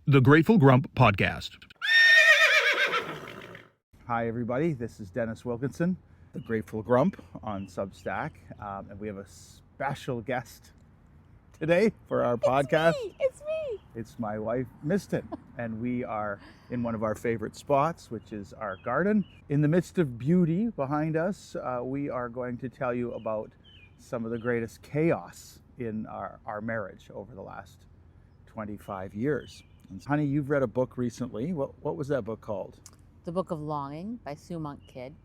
The Grateful Grump Podcast. Hi, everybody. This is Dennis Wilkinson, the Grateful Grump on Substack. And we have a special guest today for our podcast. It's me. It's my wife, Mistin. And we are in one of our favorite spots, which is our garden. In the midst of beauty behind us, we are going to tell you about some of the greatest chaos in our marriage over the last 25 years. And honey, you've read a book recently. What was that book called? The Book of Longings by Sue Monk Kidd.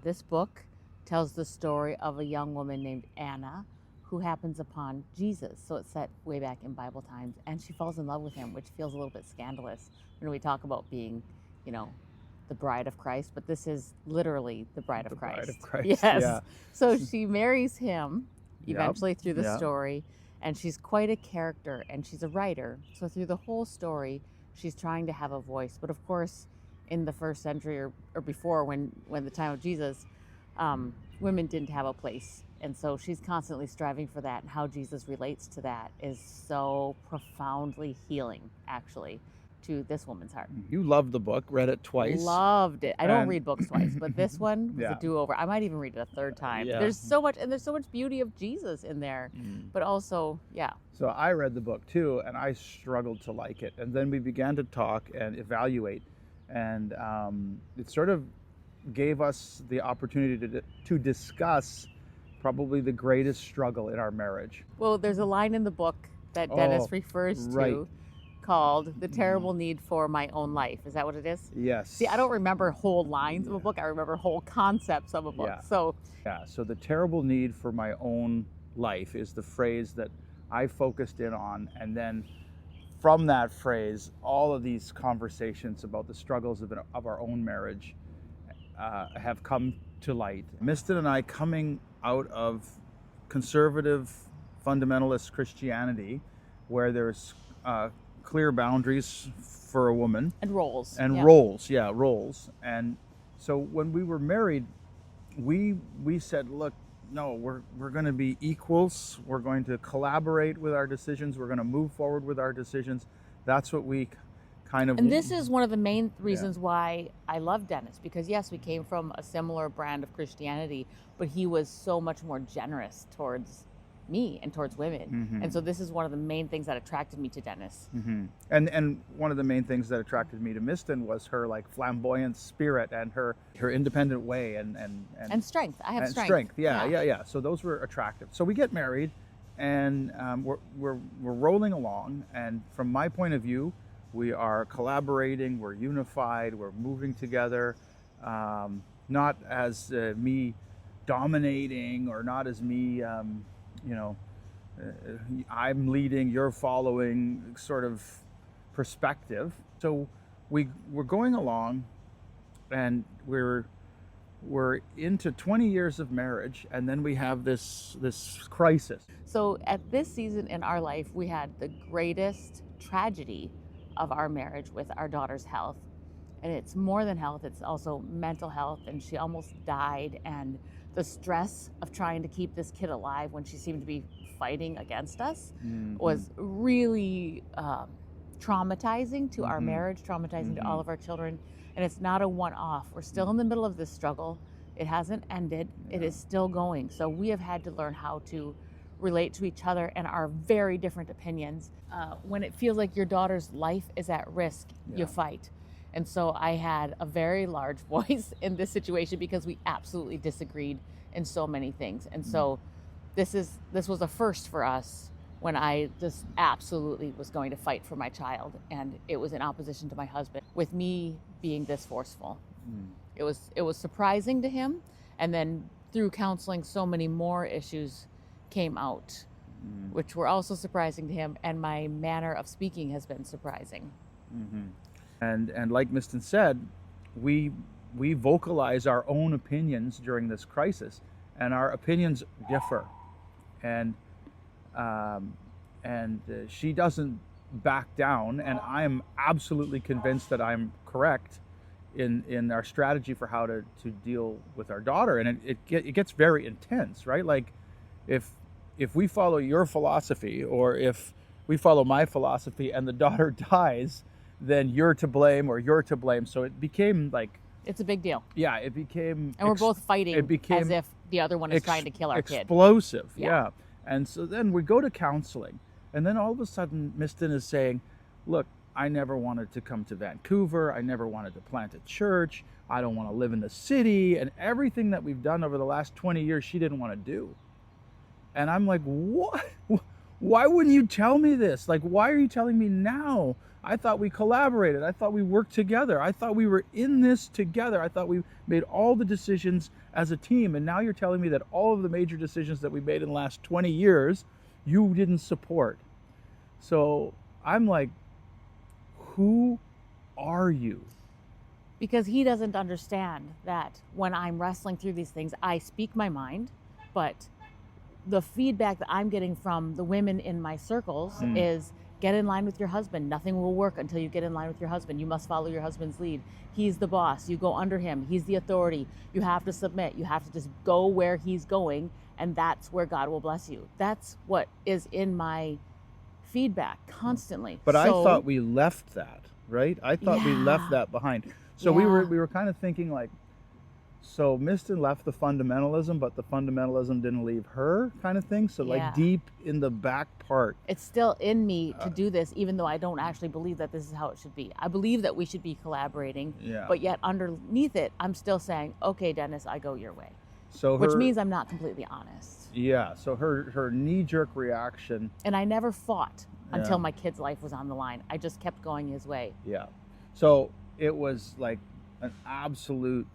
This book tells the story of a young woman named Anna who happens upon Jesus. So it's set way back in Bible times, and she falls in love with him, which feels a little bit scandalous when we talk about being, the bride of Christ. But this is literally the bride of Christ. Bride of Christ. Yes. Yeah. So she marries him eventually Yep. through the Yep. story. And she's quite a character, and she's a writer. So through the whole story, she's trying to have a voice. But of course, in the first century or before, when the time of Jesus, women didn't have a place. And so she's constantly striving for that. And how Jesus relates to that is so profoundly healing, actually, to this woman's heart. You loved the book, read it twice. Loved it. I don't And- read books twice, but this one was Yeah. a do-over. I might even read it a third time. Yeah. There's so much beauty of Jesus in there. But also, So I read the book too, and I struggled to like it. And then we began to talk and evaluate, and it sort of gave us the opportunity to discuss probably the greatest struggle in our marriage. well, there's a line in the book that Dennis Oh, refers to right. called "The Terrible Need for My Own Life." Is that what it is? Yes. See, I don't remember whole lines of a book. I remember whole concepts of a book. Yeah. So Yeah, so the terrible need for my own life is the phrase that I focused in on. And then from that phrase, all of these conversations about the struggles of our own marriage have come to light. Mistin and I, coming out of conservative fundamentalist Christianity, where there's clear boundaries for a woman, and roles. and Yeah. roles. And so when we were married, we said, look, no, we're going to be equals. We're going to collaborate with our decisions. We're going to move forward with our decisions. That's what we kind of. And this is one of the main reasons why I love Dennis, because yes, we came from a similar brand of Christianity, but he was so much more generous towards me and towards women. And so this is one of the main things that attracted me to Dennis. And one of the main things that attracted me to Mistin was her like flamboyant spirit and her independent way and Strength. I have and strength. Yeah. So those were attractive. So we get married, and we're rolling along. And from my point of view, we are collaborating. We're unified. We're moving together. Not as me dominating, or not as me, I'm leading, you're following sort of perspective. So we're going along, and we're into 20 years of marriage, and then we have this crisis. So at this season in our life, we had the greatest tragedy of our marriage with our daughter's health. And it's more than health, it's also mental health. And she almost died. And the stress of trying to keep this kid alive when she seemed to be fighting against us was really traumatizing to our marriage, traumatizing to all of our children. And it's not a one-off. We're still in the middle of this struggle. It hasn't ended. It is still going. So we have had to learn how to relate to each other and our very different opinions. When it feels like your daughter's life is at risk, you fight. And so I had a very large voice in this situation because we absolutely disagreed in so many things. And so this was a first for us, when I just absolutely was going to fight for my child, and it was in opposition to my husband, with me being this forceful. It was surprising to him, and then through counseling, so many more issues came out, which were also surprising to him, and my manner of speaking has been surprising. And like Mistin said, we vocalize our own opinions during this crisis, and our opinions differ. And she doesn't back down, and I am absolutely convinced that I'm correct in our strategy for how to deal with our daughter. And it gets very intense, right? Like if we follow your philosophy, or if we follow my philosophy and the daughter dies, then you're to blame or you're to blame. So it became like, It's a big deal. yeah, it became, And we're both fighting it became as if the other one is trying to kill our kid. explosive. Yeah. Yeah. And so then we go to counseling, and then all of a sudden Mistin is saying, look, I never wanted to come to Vancouver. I never wanted to plant a church. I don't want to live in the city. And everything that we've done over the last 20 years, she didn't want to do. And I'm like, what? Why wouldn't you tell me this? Like, why are you telling me now? I thought we collaborated. I thought we worked together. I thought we were in this together. I thought we made all the decisions as a team. And now you're telling me that all of the major decisions that we made in the last 20 years, you didn't support. So I'm like, who are you? Because he doesn't understand that when I'm wrestling through these things, I speak my mind, but the feedback that I'm getting from the women in my circles is, get in line with your husband. Nothing will work until you get in line with your husband. You must follow your husband's lead. He's the boss. You go under him. He's the authority. You have to submit. You have to just go where he's going, and that's where God will bless you. That's what is in my feedback constantly. But I thought we left that, right? I thought we left that behind. So we were kind of thinking like, so Mistin left the fundamentalism, but the fundamentalism didn't leave her, kind of thing. So like deep in the back part, it's still in me to do this, even though I don't actually believe that this is how it should be. I believe that we should be collaborating, but yet underneath it, I'm still saying, okay, Dennis, I go your way. So which means I'm not completely honest. Yeah, so her knee-jerk reaction. And I never fought until my kid's life was on the line. I just kept going his way. Yeah. So it was like an absolute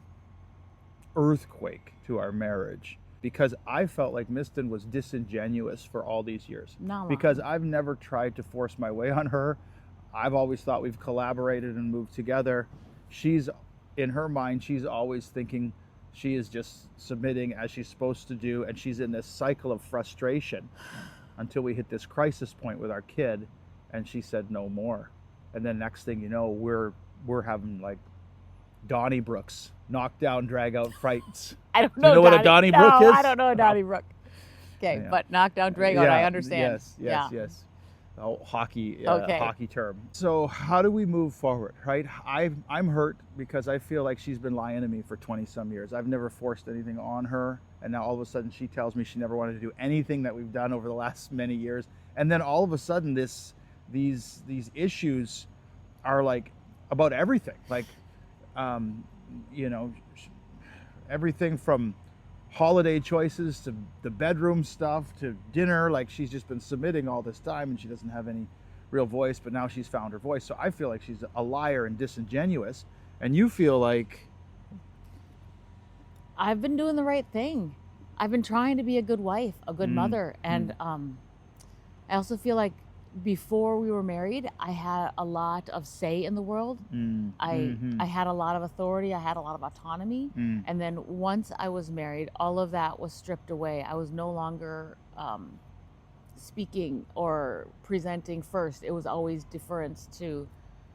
earthquake to our marriage, because I felt like Mistin was disingenuous for all these years. Because I've never tried to force my way on her. I've always thought we've collaborated and moved together. She's, in her mind, she's always thinking she is just submitting as she's supposed to do, and she's in this cycle of frustration until we hit this crisis point with our kid, and she said no more. And then next thing you know, we're having like Donnybrooks, knockdown, drag out fights. I don't know. Do you know what a Donnybrook is? I don't know a Donnybrook. Okay, but knockdown, drag out, I understand. Yes. Oh, hockey term. So how do we move forward, right? I'm hurt because I feel like she's been lying to me for 20 some years. I've never forced anything on her, and now all of a sudden she tells me she never wanted to do anything that we've done over the last many years. And then all of a sudden these issues are like about everything, like everything from holiday choices to the bedroom stuff to dinner. Like, she's just been submitting all this time and she doesn't have any real voice, but now she's found her voice. So I feel like she's a liar and disingenuous, and you feel like I've been doing the right thing. I've been trying to be a good wife, a good mother, and I also feel like before we were married, I had a lot of say in the world. I had a lot of authority. I had a lot of autonomy. And then once I was married, all of that was stripped away. I was no longer speaking or presenting first. It was always deference to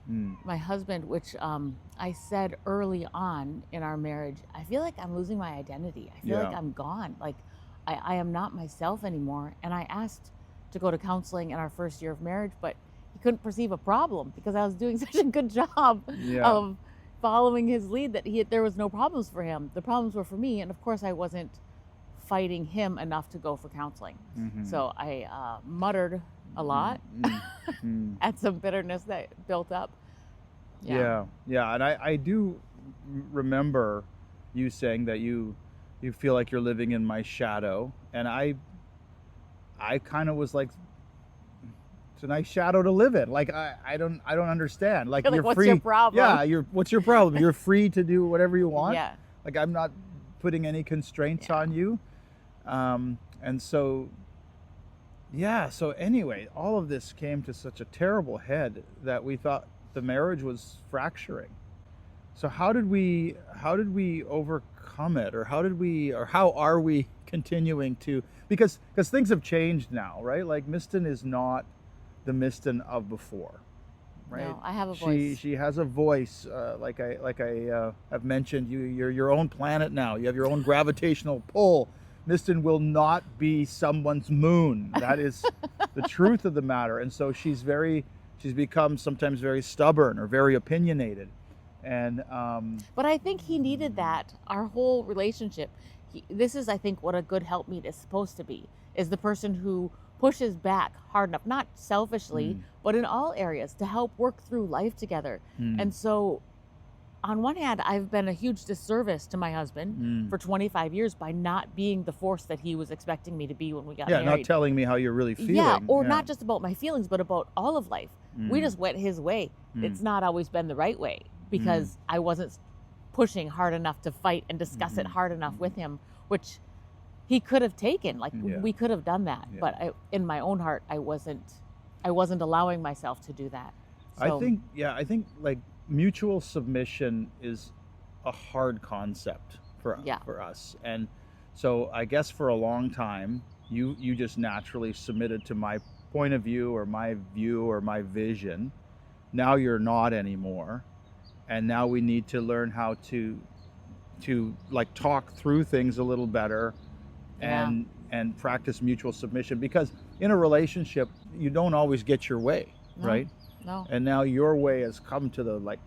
my husband, which I said early on in our marriage, I feel like I'm losing my identity. I feel like I'm gone. Like I am not myself anymore. And I asked to go to counseling in our first year of marriage, but he couldn't perceive a problem because I was doing such a good job of following his lead that there was no problems for him. The problems were for me, and of course I wasn't fighting him enough to go for counseling. So I muttered a lot, had some bitterness that built up. And I do remember you saying that you feel like you're living in my shadow, and I kind of was like, it's a nice shadow to live in. Like I don't understand. Like, you're what's free. your problem? Yeah, what's your problem? You're free to do whatever you want. Yeah. Like, I'm not putting any constraints on you. And so anyway, all of this came to such a terrible head that we thought the marriage was fracturing. So how did we overcome it, or how are we continuing to, because things have changed now, right? Like, Mistin is not the Mistin of before, right? No, I have a voice. She has a voice, like I have mentioned. You're your own planet now. You have your own gravitational pull. Mistin will not be someone's moon. That is the truth of the matter. And so she's very She's become sometimes very stubborn or very opinionated. And But I think he needed that. Our whole relationship. This is, I think, what a good helpmeet is supposed to be. Is the person who pushes back hard enough, not selfishly, but in all areas, to help work through life together. And so, on one hand, I've been a huge disservice to my husband for 25 years by not being the force that he was expecting me to be when we got married. not telling me how you're really feeling. Yeah, or not just about my feelings, but about all of life. We just went his way. It's not always been the right way because I wasn't pushing hard enough to fight and discuss it hard enough with him, which he could have taken. Like we could have done that, but in my own heart, I wasn't allowing myself to do that. So, I think like mutual submission is a hard concept for us, and so I guess for a long time you just naturally submitted to my point of view or my vision. Now you're not anymore, and now we need to learn how to like talk through things a little better and practice mutual submission, because in a relationship you don't always get your way. Right? No. And now your way has come to the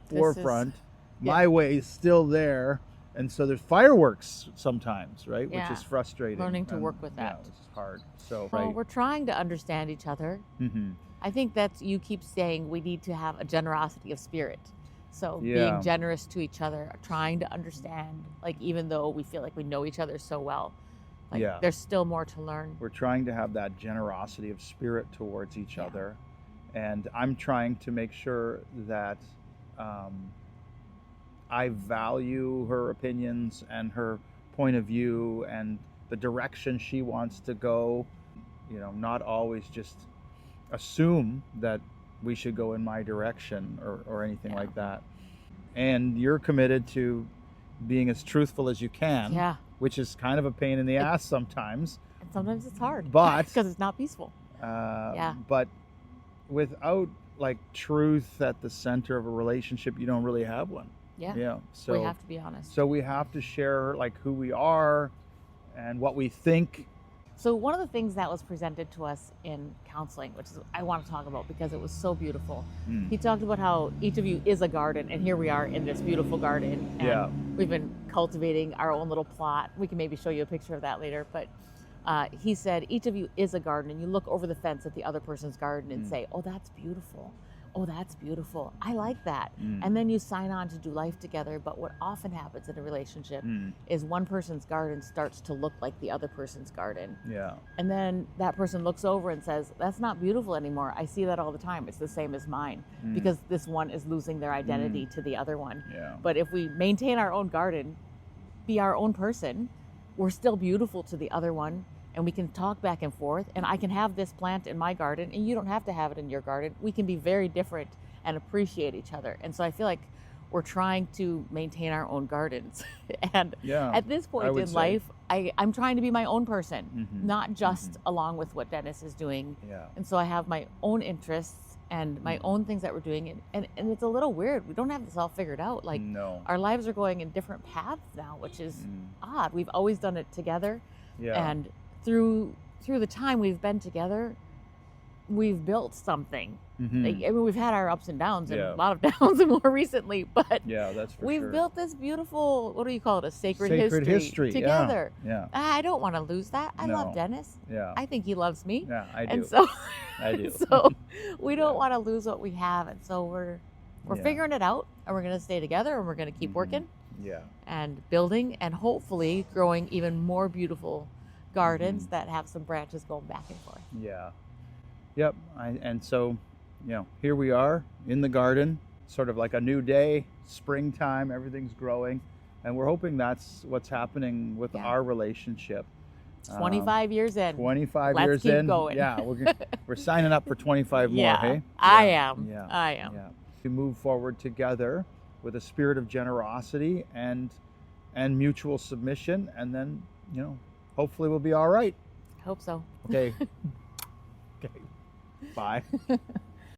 forefront. My way is still there, and so there's fireworks sometimes, right? Yeah. Which is frustrating. Learning to work with that. Yeah, it's hard. So well, we're trying to understand each other. I think you keep saying we need to have a generosity of spirit. So being generous to each other, trying to understand, like even though we feel like we know each other so well, there's still more to learn. We're trying to have that generosity of spirit towards each other. And I'm trying to make sure that I value her opinions and her point of view and the direction she wants to go. Not always just assume that we should go in my direction or anything like that. And you're committed to being as truthful as you can, which is kind of a pain in the ass sometimes. And sometimes it's hard, but because it's not peaceful. But without truth at the center of a relationship, you don't really have one. So we have to be honest. So we have to share who we are and what we think. So one of the things that was presented to us in counseling, which is I want to talk about because it was so beautiful. He talked about how each of you is a garden, and here we are in this beautiful garden, and we've been cultivating our own little plot. We can maybe show you a picture of that later, but he said each of you is a garden, and you look over the fence at the other person's garden and say, oh, that's beautiful. Oh, that's beautiful. I like that. And then you sign on to do life together. But what often happens in a relationship is one person's garden starts to look like the other person's garden. And then that person looks over and says, that's not beautiful anymore. I see that all the time. It's the same as mine, because this one is losing their identity to the other one. But if we maintain our own garden, be our own person, we're still beautiful to the other one. And we can talk back and forth, and I can have this plant in my garden and you don't have to have it in your garden. We can be very different and appreciate each other. And so I feel like we're trying to maintain our own gardens. And at this point in life, I'm trying to be my own person, not just along with what Dennis is doing. And so I have my own interests and my own things that we're doing. And it's a little weird. We don't have this all figured out. Our lives are going in different paths now, which is odd. We've always done it together. And through the time we've been together, we've built something. We've had our ups and downs and a lot of downs more recently, but that's for we've sure. built this beautiful, what do you call it, a sacred history together. I don't want to lose that. I love Dennis. I think he loves me. I do. And so I do. So we don't want to lose what we have, and so we're figuring it out, and we're going to stay together, and we're going to keep working and building and hopefully growing even more beautiful gardens that have some branches going back and forth. And so here we are in the garden, sort of like a new day, springtime, everything's growing, and we're hoping that's what's happening with our relationship. 25 years in. 25 Let's years keep in. Going. We're signing up for 25 more, hey? I am. We move forward together with a spirit of generosity and mutual submission, and then hopefully we'll be all right. Hope so. Okay. Bye.